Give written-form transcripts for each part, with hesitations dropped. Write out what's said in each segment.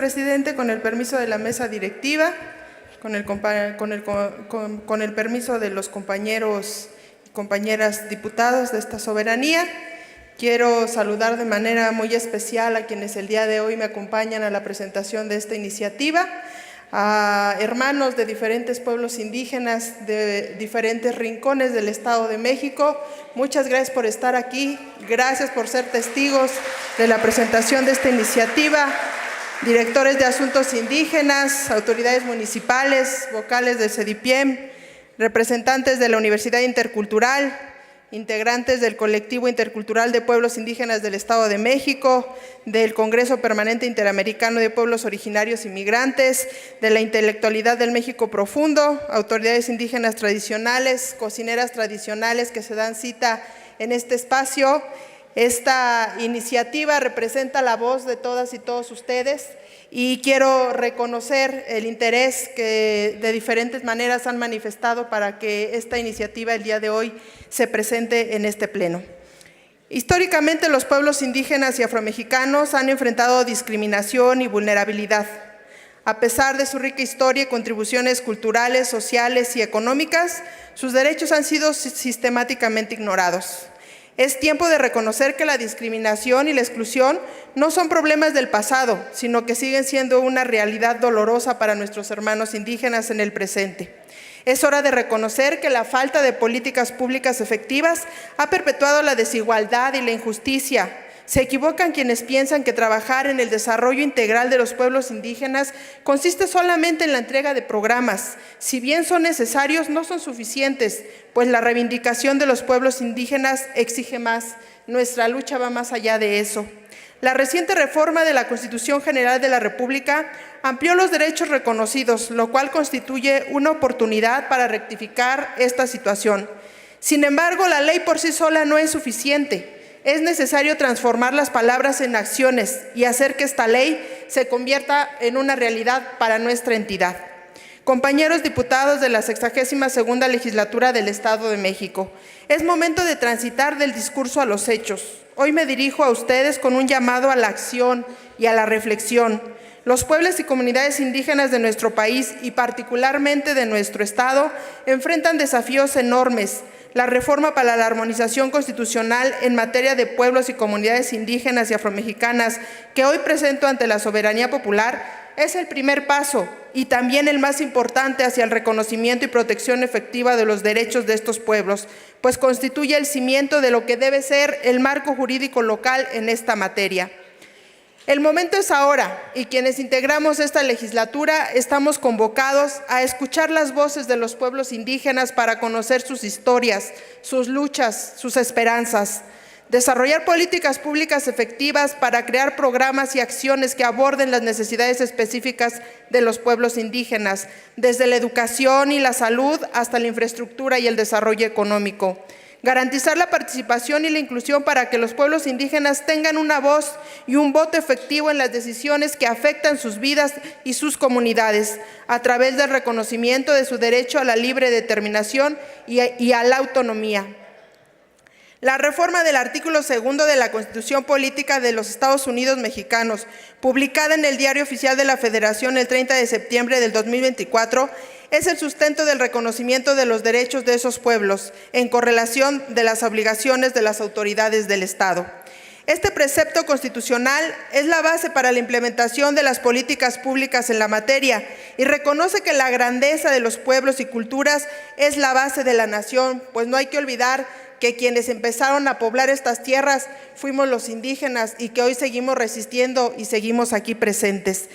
Presidente, con el permiso de la mesa directiva, con el permiso de los compañeros y compañeras diputados de esta soberanía, quiero saludar de manera muy especial a quienes el día de hoy me acompañan a la presentación de esta iniciativa, a hermanos de diferentes pueblos indígenas de diferentes rincones del Estado de México. Muchas gracias por estar aquí, gracias por ser testigos de la presentación de esta iniciativa. Directores de Asuntos Indígenas, autoridades municipales, vocales del CEDIPIEM, representantes de la Universidad Intercultural, integrantes del Colectivo Intercultural de Pueblos Indígenas del Estado de México, del Congreso Permanente Interamericano de Pueblos Originarios y Migrantes, de la intelectualidad del México profundo, autoridades indígenas tradicionales, cocineras tradicionales que se dan cita en este espacio. Esta iniciativa representa la voz de todas y todos ustedes y quiero reconocer el interés que de diferentes maneras han manifestado para que esta iniciativa el día de hoy se presente en este pleno. Históricamente, los pueblos indígenas y afromexicanos han enfrentado discriminación y vulnerabilidad. A pesar de su rica historia y contribuciones culturales, sociales y económicas, sus derechos han sido sistemáticamente ignorados. Es tiempo de reconocer que la discriminación y la exclusión no son problemas del pasado, sino que siguen siendo una realidad dolorosa para nuestros hermanos indígenas en el presente. Es hora de reconocer que la falta de políticas públicas efectivas ha perpetuado la desigualdad y la injusticia. Se equivocan quienes piensan que trabajar en el desarrollo integral de los pueblos indígenas consiste solamente en la entrega de programas. Si bien son necesarios, no son suficientes, pues la reivindicación de los pueblos indígenas exige más. Nuestra lucha va más allá de eso. La reciente reforma de la Constitución General de la República amplió los derechos reconocidos, lo cual constituye una oportunidad para rectificar esta situación. Sin embargo, la ley por sí sola no es suficiente. Es necesario transformar las palabras en acciones y hacer que esta ley se convierta en una realidad para nuestra entidad. Compañeros diputados de la 62ª Legislatura del Estado de México, es momento de transitar del discurso a los hechos. Hoy me dirijo a ustedes con un llamado a la acción y a la reflexión. Los pueblos y comunidades indígenas de nuestro país y particularmente de nuestro Estado enfrentan desafíos enormes. La reforma para la armonización constitucional en materia de pueblos y comunidades indígenas y afromexicanas que hoy presento ante la soberanía popular es el primer paso y también el más importante hacia el reconocimiento y protección efectiva de los derechos de estos pueblos, pues constituye el cimiento de lo que debe ser el marco jurídico local en esta materia. El momento es ahora y quienes integramos esta legislatura estamos convocados a escuchar las voces de los pueblos indígenas para conocer sus historias, sus luchas, sus esperanzas. Desarrollar políticas públicas efectivas para crear programas y acciones que aborden las necesidades específicas de los pueblos indígenas, desde la educación y la salud hasta la infraestructura y el desarrollo económico. Garantizar la participación y la inclusión para que los pueblos indígenas tengan una voz y un voto efectivo en las decisiones que afectan sus vidas y sus comunidades, a través del reconocimiento de su derecho a la libre determinación y a la autonomía. La reforma del artículo 2 de la Constitución Política de los Estados Unidos Mexicanos, publicada en el Diario Oficial de la Federación el 30 de septiembre del 2024, es el sustento del reconocimiento de los derechos de esos pueblos en correlación de las obligaciones de las autoridades del Estado. Este precepto constitucional es la base para la implementación de las políticas públicas en la materia y reconoce que la grandeza de los pueblos y culturas es la base de la nación, pues no hay que olvidar que quienes empezaron a poblar estas tierras fuimos los indígenas y que hoy seguimos resistiendo y seguimos aquí presentes.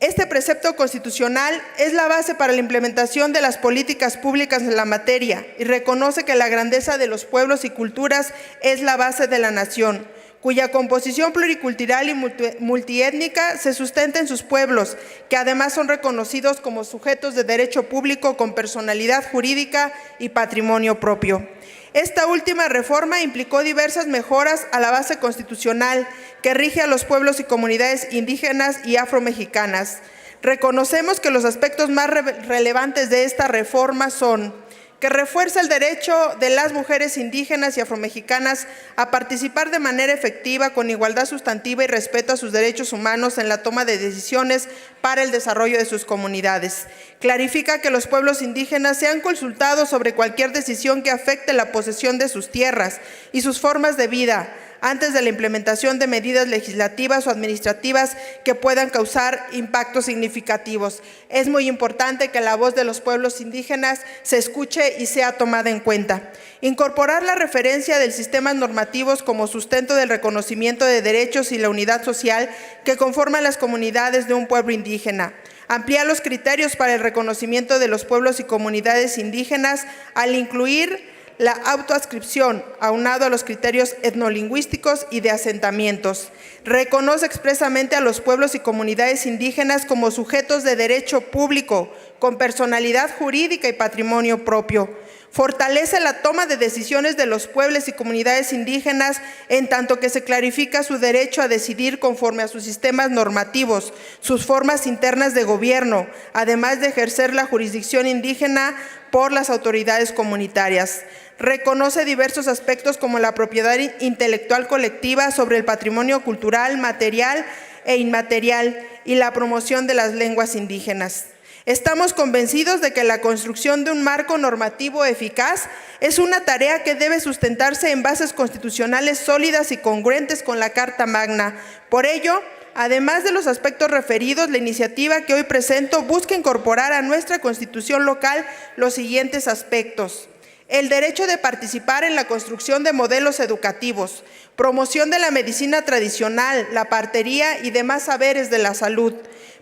Este precepto constitucional es la base para la implementación de las políticas públicas en la materia y reconoce que la grandeza de los pueblos y culturas es la base de la nación, cuya composición pluricultural y multiétnica se sustenta en sus pueblos, que además son reconocidos como sujetos de derecho público con personalidad jurídica y patrimonio propio. Esta última reforma implicó diversas mejoras a la base constitucional que rige a los pueblos y comunidades indígenas y afromexicanas. Reconocemos que los aspectos más relevantes de esta reforma son que refuerza el derecho de las mujeres indígenas y afromexicanas a participar de manera efectiva, con igualdad sustantiva y respeto a sus derechos humanos en la toma de decisiones para el desarrollo de sus comunidades. Clarifica que los pueblos indígenas sean consultados sobre cualquier decisión que afecte la posesión de sus tierras y sus formas de vida, antes de la implementación de medidas legislativas o administrativas que puedan causar impactos significativos. Es muy importante que la voz de los pueblos indígenas se escuche y sea tomada en cuenta. Incorporar la referencia de sistemas normativos como sustento del reconocimiento de derechos y la unidad social que conforman las comunidades de un pueblo indígena. Ampliar los criterios para el reconocimiento de los pueblos y comunidades indígenas al incluir la autoadscripción, aunado a los criterios etnolingüísticos y de asentamientos. Reconoce expresamente a los pueblos y comunidades indígenas como sujetos de derecho público, con personalidad jurídica y patrimonio propio. Fortalece la toma de decisiones de los pueblos y comunidades indígenas, en tanto que se clarifica su derecho a decidir conforme a sus sistemas normativos, sus formas internas de gobierno, además de ejercer la jurisdicción indígena por las autoridades comunitarias. Reconoce diversos aspectos como la propiedad intelectual colectiva sobre el patrimonio cultural, material e inmaterial y la promoción de las lenguas indígenas. Estamos convencidos de que la construcción de un marco normativo eficaz es una tarea que debe sustentarse en bases constitucionales sólidas y congruentes con la Carta Magna. Por ello, además de los aspectos referidos, la iniciativa que hoy presento busca incorporar a nuestra Constitución local los siguientes aspectos: el derecho de participar en la construcción de modelos educativos, promoción de la medicina tradicional, la partería y demás saberes de la salud,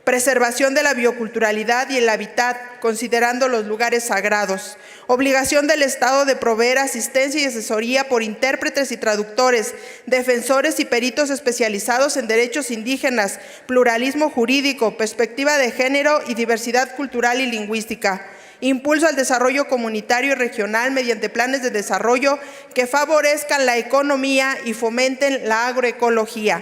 preservación de la bioculturalidad y el hábitat, considerando los lugares sagrados, obligación del Estado de proveer asistencia y asesoría por intérpretes y traductores, defensores y peritos especializados en derechos indígenas, pluralismo jurídico, perspectiva de género y diversidad cultural y lingüística. Impulso al desarrollo comunitario y regional mediante planes de desarrollo que favorezcan la economía y fomenten la agroecología.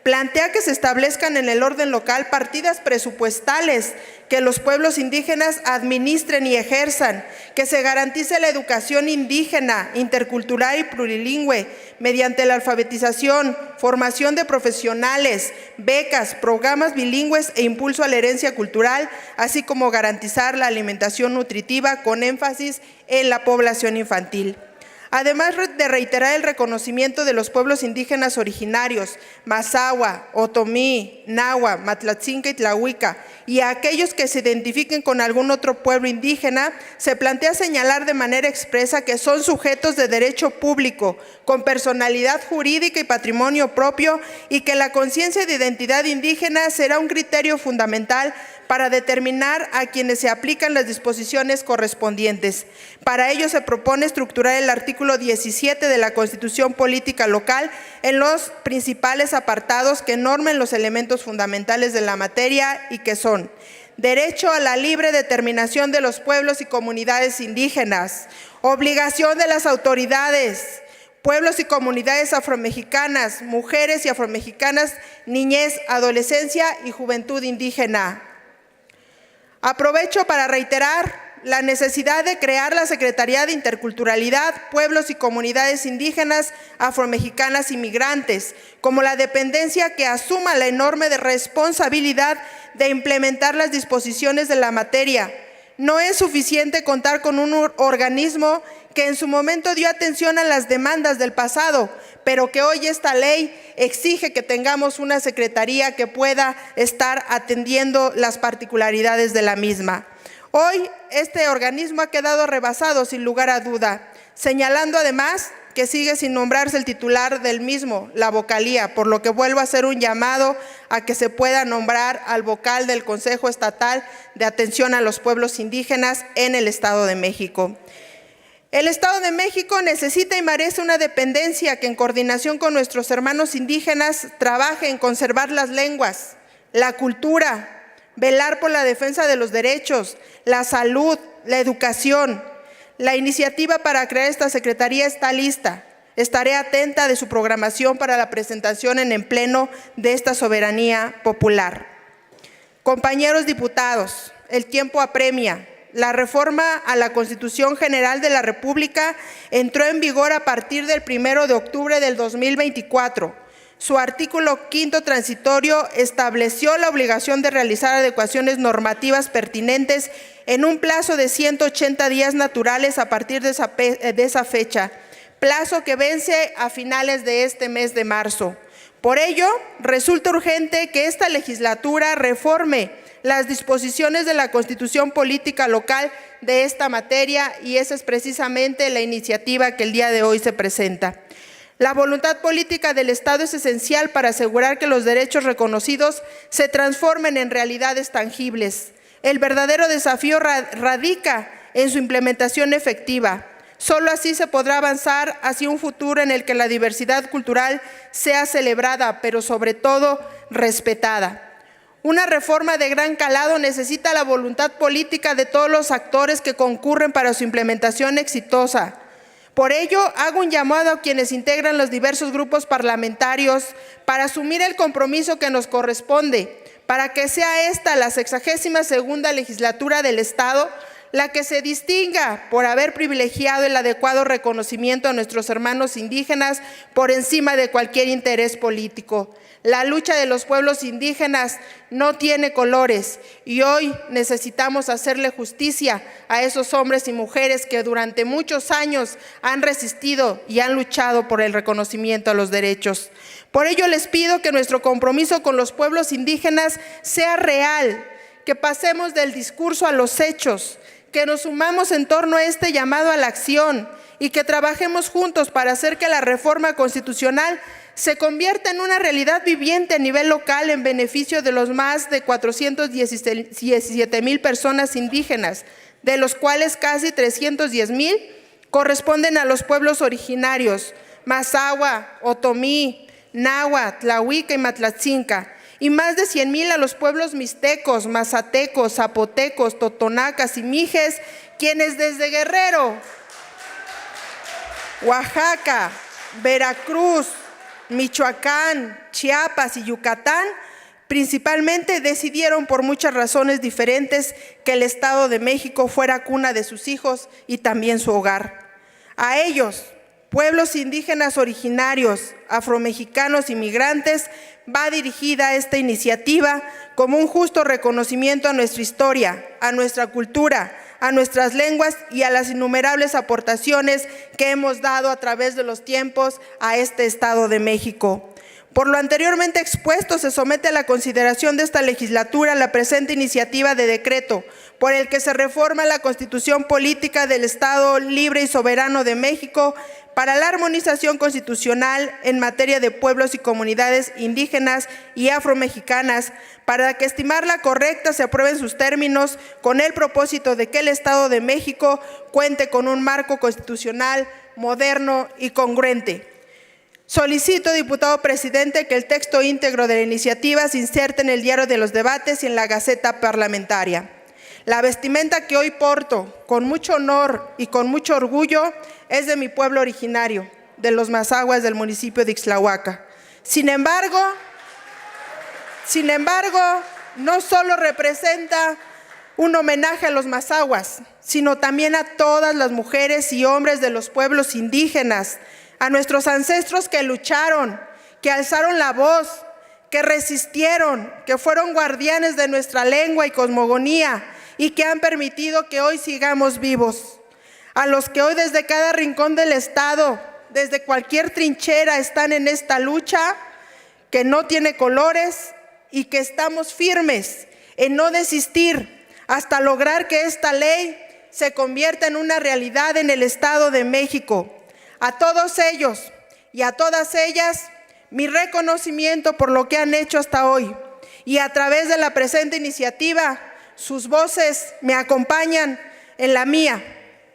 Plantea que se establezcan en el orden local partidas presupuestales que los pueblos indígenas administren y ejerzan, que se garantice la educación indígena, intercultural y plurilingüe mediante la alfabetización, formación de profesionales, becas, programas bilingües e impulso a la herencia cultural, así como garantizar la alimentación nutritiva con énfasis en la población infantil. Además de reiterar el reconocimiento de los pueblos indígenas originarios, Mazahua, Otomí, Nahua, Matlatzinca y Tlahuica, y a aquellos que se identifiquen con algún otro pueblo indígena, se plantea señalar de manera expresa que son sujetos de derecho público, con personalidad jurídica y patrimonio propio, y que la conciencia de identidad indígena será un criterio fundamental para determinar a quienes se aplican las disposiciones correspondientes. Para ello se propone estructurar el artículo 17 de la Constitución Política Local en los principales apartados que normen los elementos fundamentales de la materia y que son: derecho a la libre determinación de los pueblos y comunidades indígenas, obligación de las autoridades, pueblos y comunidades afromexicanas, mujeres y afromexicanas, niñez, adolescencia y juventud indígena. Aprovecho para reiterar la necesidad de crear la Secretaría de Interculturalidad, Pueblos y Comunidades Indígenas, Afromexicanas y Migrantes, como la dependencia que asuma la enorme responsabilidad de implementar las disposiciones de la materia. No es suficiente contar con un organismo que en su momento dio atención a las demandas del pasado, pero que hoy esta ley exige que tengamos una secretaría que pueda estar atendiendo las particularidades de la misma. Hoy este organismo ha quedado rebasado sin lugar a duda, señalando además que sigue sin nombrarse el titular del mismo, la vocalía, por lo que vuelvo a hacer un llamado a que se pueda nombrar al vocal del Consejo Estatal de Atención a los Pueblos Indígenas en el Estado de México. El Estado de México necesita y merece una dependencia que en coordinación con nuestros hermanos indígenas trabaje en conservar las lenguas, la cultura, velar por la defensa de los derechos, la salud, la educación. La iniciativa para crear esta secretaría está lista. Estaré atenta de su programación para la presentación en pleno de esta soberanía popular. Compañeros diputados, el tiempo apremia. la reforma a la Constitución General de la República entró en vigor a partir del 1 de octubre del 2024. Su artículo 5 transitorio estableció la obligación de realizar adecuaciones normativas pertinentes en un plazo de 180 días naturales a partir de esa fecha, plazo que vence a finales de este mes de marzo. Por ello, resulta urgente que esta legislatura reforme las disposiciones de la Constitución Política Local de esta materia, y esa es precisamente la iniciativa que el día de hoy se presenta. La voluntad política del Estado es esencial para asegurar que los derechos reconocidos se transformen en realidades tangibles. El verdadero desafío radica en su implementación efectiva. Solo así se podrá avanzar hacia un futuro en el que la diversidad cultural sea celebrada, pero sobre todo respetada. Una reforma de gran calado necesita la voluntad política de todos los actores que concurren para su implementación exitosa. Por ello, hago un llamado a quienes integran los diversos grupos parlamentarios para asumir el compromiso que nos corresponde, para que sea esta la 62ª legislatura del Estado la que se distinga por haber privilegiado el adecuado reconocimiento a nuestros hermanos indígenas por encima de cualquier interés político. La lucha de los pueblos indígenas no tiene colores y hoy necesitamos hacerle justicia a esos hombres y mujeres que durante muchos años han resistido y han luchado por el reconocimiento a los derechos. Por ello les pido que nuestro compromiso con los pueblos indígenas sea real, que pasemos del discurso a los hechos, que nos sumamos en torno a este llamado a la acción y que trabajemos juntos para hacer que la reforma constitucional se convierta en una realidad viviente a nivel local en beneficio de los más de 417,000 personas indígenas, de los cuales casi 310,000 corresponden a los pueblos originarios, Mazahua, Otomí, Náhuatl, Tlahuica y Matlatzinca, y más de 100,000 a los pueblos mixtecos, mazatecos, zapotecos, totonacas y mijes, quienes desde Guerrero, Oaxaca, Veracruz, Michoacán, Chiapas y Yucatán, principalmente decidieron por muchas razones diferentes que el Estado de México fuera cuna de sus hijos y también su hogar. A ellos, pueblos indígenas originarios, afromexicanos y migrantes, va dirigida esta iniciativa como un justo reconocimiento a nuestra historia, a nuestra cultura, a nuestras lenguas y a las innumerables aportaciones que hemos dado a través de los tiempos a este Estado de México. Por lo anteriormente expuesto, se somete a la consideración de esta legislatura la presente iniciativa de decreto por el que se reforma la Constitución Política del Estado Libre y Soberano de México para la armonización constitucional en materia de pueblos y comunidades indígenas y afromexicanas, para que estimarla correcta se aprueben sus términos con el propósito de que el Estado de México cuente con un marco constitucional moderno y congruente. Solicito, diputado presidente, que el texto íntegro de la iniciativa se inserte en el diario de los debates y en la Gaceta Parlamentaria. La vestimenta que hoy porto, con mucho honor y con mucho orgullo, es de mi pueblo originario, de los Mazahuas del municipio de Ixtlahuaca. Sin embargo, no solo representa un homenaje a los Mazahuas, sino también a todas las mujeres y hombres de los pueblos indígenas, a nuestros ancestros que lucharon, que alzaron la voz, que resistieron, que fueron guardianes de nuestra lengua y cosmogonía y que han permitido que hoy sigamos vivos. A los que hoy desde cada rincón del Estado, desde cualquier trinchera están en esta lucha que no tiene colores y que estamos firmes en no desistir hasta lograr que esta ley se convierta en una realidad en el Estado de México. A todos ellos y a todas ellas, mi reconocimiento por lo que han hecho hasta hoy. Y a través de la presente iniciativa, sus voces me acompañan en la mía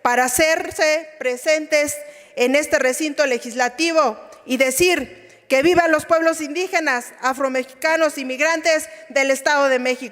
para hacerse presentes en este recinto legislativo y decir que vivan los pueblos indígenas, afromexicanos y migrantes del Estado de México.